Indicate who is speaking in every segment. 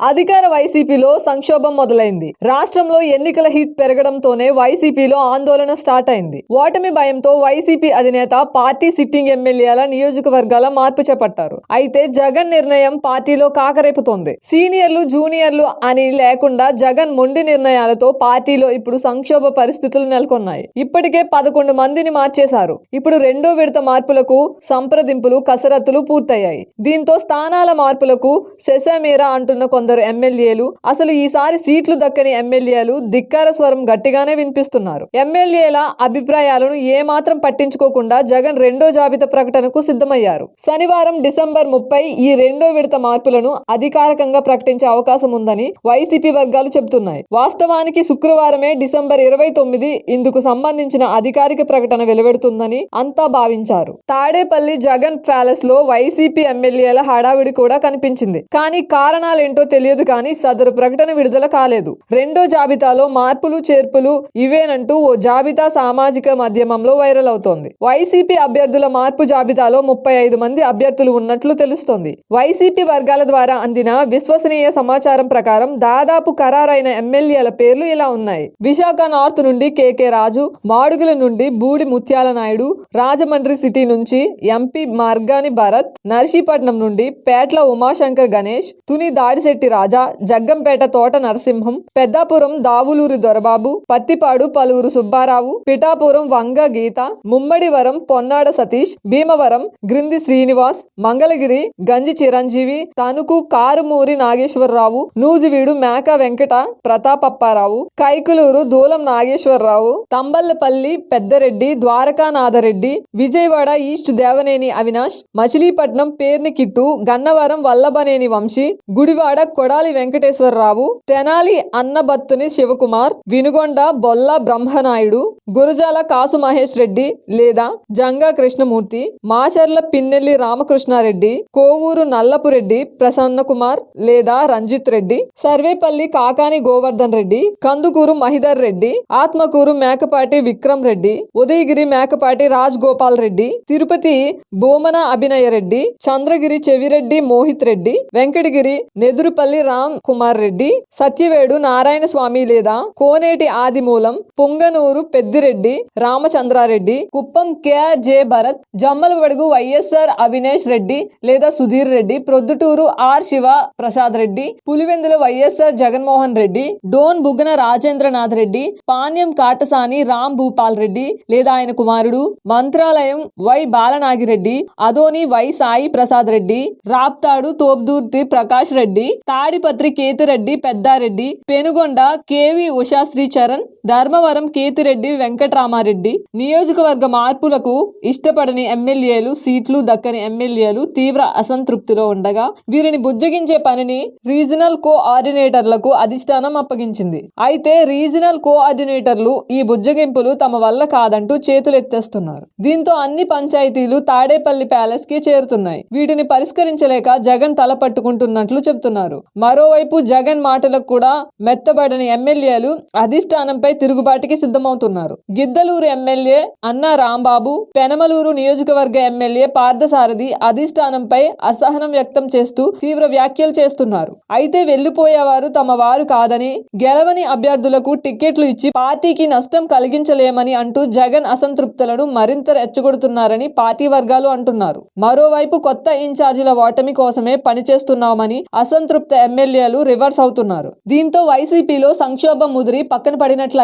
Speaker 1: అధికార వైసీపీలో సంక్షోభం మొదలైంది. రాష్ట్రంలో ఎన్నికల హీట్ పెరగడంతోనే వైసీపీలో ఆందోళన స్టార్ట్ అయింది. ఓటమి భయంతో వైసీపీ అధినేత పార్టీ సిట్టింగ్ ఎమ్మెల్యేల నియోజకవర్గాల మార్పు చేపట్టారు. అయితే జగన్ నిర్ణయం పార్టీలో కాకరేపుతోంది. సీనియర్లు జూనియర్లు అని లేకుండా జగన్ మొండి నిర్ణయాలతో పార్టీలో ఇప్పుడు సంక్షోభ పరిస్థితులు నెలకొన్నాయి. ఇప్పటికే 11 మందిని మార్చేశారు. ఇప్పుడు రెండో విడత మార్పులకు సంప్రదింపులు కసరత్తులు పూర్తయ్యాయి. దీంతో స్థానాల మార్పులకు సెసమీరా అంటున్న కొందరు ఎమ్మెల్యేలు, అసలు ఈసారి సీట్లు దక్కని ఎమ్మెల్యేలు ధిక్కార స్వరం గట్టిగానే వినిపిస్తున్నారు. ఎమ్మెల్యేల అభిప్రాయాలను ఏమాత్రం పట్టించుకోకుండా జగన్ రెండో జాబితా ప్రకటనకు సిద్ధమయ్యారు. శనివారం డిసెంబర్ 30 ఈ రెండో విడత మార్పులను అధికారికంగా ప్రకటించే అవకాశం ఉందని వైసీపీ వర్గాలు చెబుతున్నాయి. వాస్తవానికి శుక్రవారమే డిసెంబర్ 29 ఇందుకు సంబంధించిన అధికారిక ప్రకటన వెలువడుతుందని అంతా భావించారు. తాడేపల్లి జగన్ ప్యాలెస్ లో వైసీపీ ఎమ్మెల్యేల హడావిడి కూడా కనిపించింది. కానీ కారణాలేంటో తెలియదు. కానీ సదరు ప్రకటన విడుదల కాలేదు. రెండో జాబితాలో మార్పులు చేర్పులు ఇవేనంటూ ఓ జాబితా సామాజిక మాధ్యమంలో వైరల్ అవుతోంది. వైసీపీ అభ్యర్థుల మార్పు జాబితాలో 35 మంది అభ్యర్థులు ఉన్నట్లు తెలుస్తోంది. వైసీపీ వర్గాల ద్వారా అందిన విశ్వసనీయ సమాచారం ప్రకారం దాదాపు ఖరారైన ఎమ్మెల్యేల పేర్లు ఇలా ఉన్నాయి. విశాఖ నార్త్ నుండి కేకే రాజు, మాడుగుల నుండి బూడి ముత్యాల నాయుడు, రాజమండ్రి సిటీ నుంచి ఎంపీ మార్గాని భరత్, నర్సీపట్నం నుండి పేట్ల ఉమాశంకర్ గణేష్, తుని దాడిశెట్టి రాజా, జగ్గంపేట తోట నరసింహం, పెద్దాపురం దావులూరి దొరబాబు, పత్తిపాడు పలువురు సుబ్బారావు, పిఠాపురం వంగ గీత, ముమ్మడివరం పొన్నాడ సతీష్, భీమవరం గ్రింది శ్రీనివాస్, మంగళగిరి గంజి చిరంజీవి, తణుకు కారుమూరి నాగేశ్వరరావు, నూజివీడు మేక వెంకట ప్రతాపప్పారావు, కైకులూరు దూలం నాగేశ్వరరావు, తంబళ్లపల్లి పెద్దరెడ్డి ద్వారకానాథరెడ్డి, విజయవాడ ఈస్ట్ దేవనేని అవినాష్, మచిలీపట్నం పేర్ని కిట్టు, గన్నవరం వల్లభనేని వంశీ, గుడివాడ కొడాలి వెంకటేశ్వరరావు, తెనాలి అన్నబత్తుని శివకుమార్, వినుగొండ బొల్ల బ్రహ్మనాయుడు, గురజాల కాసు మహేష్ రెడ్డి లేదా జంగా కృష్ణమూర్తి, మాచర్ల పిన్నెల్లి రామకృష్ణారెడ్డి, కోవూరు నల్లపురెడ్డి ప్రసన్న కుమార్ లేదా రంజిత్ రెడ్డి, సర్వేపల్లి కాకాని గోవర్ధన్ రెడ్డి, కందుకూరు మహిధర్ రెడ్డి, ఆత్మకూరు మేకపాటి విక్రమ్ రెడ్డి, ఉదయగిరి మేకపాటి రాజ్ గోపాల్ రెడ్డి, తిరుపతి బోమన అభినయ రెడ్డి, చంద్రగిరి చెవిరెడ్డి మోహిత్ రెడ్డి, వెంకటగిరి నెదురుపల్లి రామ్ కుమార్ రెడ్డి, సత్యవేడు నారాయణ స్వామి లేదా కోనేటి ఆదిమూలం, పొంగనూరు పెద్దిరెడ్డి రామచంద్రారెడ్డి, కుప్పం కె.జె. భరత్, జమ్మలమడుగు వైఎస్ఆర్ అవినేష్ రెడ్డి లేదా సుధీర్ రెడ్డి, ప్రొద్దుటూరు ఆర్. శివ ప్రసాద్ రెడ్డి, పులివెందుల వైఎస్ఆర్ జగన్మోహన్ రెడ్డి, డోన్ బుగ్గన రాజేంద్రనాథ్ రెడ్డి, పాణ్యం కాటసాని రామ్ భూపాల్ రెడ్డి లేదా ఆయన కుమారుడు, మంత్రాలయం వై బాలనాగిరెడ్డి, అదోని వై సాయి ప్రసాద్ రెడ్డి, రాప్తాడు తోబ్దూర్తి ప్రకాష్ రెడ్డి, తాడిపత్రి కేతిరెడ్డి పెద్దారెడ్డి, పెనుగొండ కెవి ఉషాశ్రీ చరణ్, ధర్మవరం కేతిరెడ్డి వెంకటరామారెడ్డి. నియోజకవర్గ మార్పులకు ఇష్టపడని ఎమ్మెల్యేలు, సీట్లు దక్కని ఎమ్మెల్యేలు తీవ్ర అసంతృప్తిలో ఉండగా వీరిని బుజ్జగించే పనిని రీజనల్ కోఆర్డినేటర్లకు అధిష్టానం అప్పగించింది. అయితే రీజనల్ కోఆర్డినేటర్లు ఈ బుజ్జగింపులు తమ వల్ల కాదంటూ చేతులెత్తేస్తున్నారు. దీంతో అన్ని పంచాయతీలు తాడేపల్లి ప్యాలెస్ కి చేరుతున్నాయి. వీటిని పరిష్కరించలేక జగన్ తల పట్టుకుంటున్నట్లు చెబుతున్నారు. మరోవైపు జగన్ మాటలకు కూడా మెత్తబడని ఎమ్మెల్యేలు అధిష్టానంపై తిరుగుబాటుకి సిద్ధమవుతున్నారు. గిద్దలూరు ఎమ్మెల్యే అన్నా రాంబాబు, పెనమలూరు నియోజకవర్గ ఎమ్మెల్యే పార్థసారథి అధిష్టానంపై అసహనం వ్యక్తం చేస్తూ తీవ్ర వ్యాఖ్యలు చేస్తున్నారు. అయితే వెళ్లిపోయేవారు తమ వారు కాదని, గెలవని అభ్యర్థులకు టికెట్లు ఇచ్చి పార్టీకి నష్టం కలిగించలేమని అంటూ జగన్ అసంతృప్తులను మరింత రెచ్చగొడుతున్నారని పార్టీ వర్గాలు అంటున్నారు. మరోవైపు కొత్త ఇన్ఛార్జీల ఓటమి కోసమే పనిచేస్తున్నామని అసంతృప్త ఎమ్మెల్యేలు రివర్స్ అవుతున్నారు. దీంతో వైసీపీలో సంక్షోభం ముదిరి పక్కన పడినట్లయింది.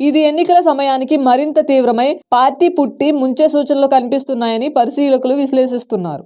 Speaker 1: ఇది ఎన్నికల సమయానికి మరింత తీవ్రమై పార్టీ పుట్టి ముంచే సూచనలు కనిపిస్తున్నాయని పరిశీలకులు విశ్లేషిస్తున్నారు.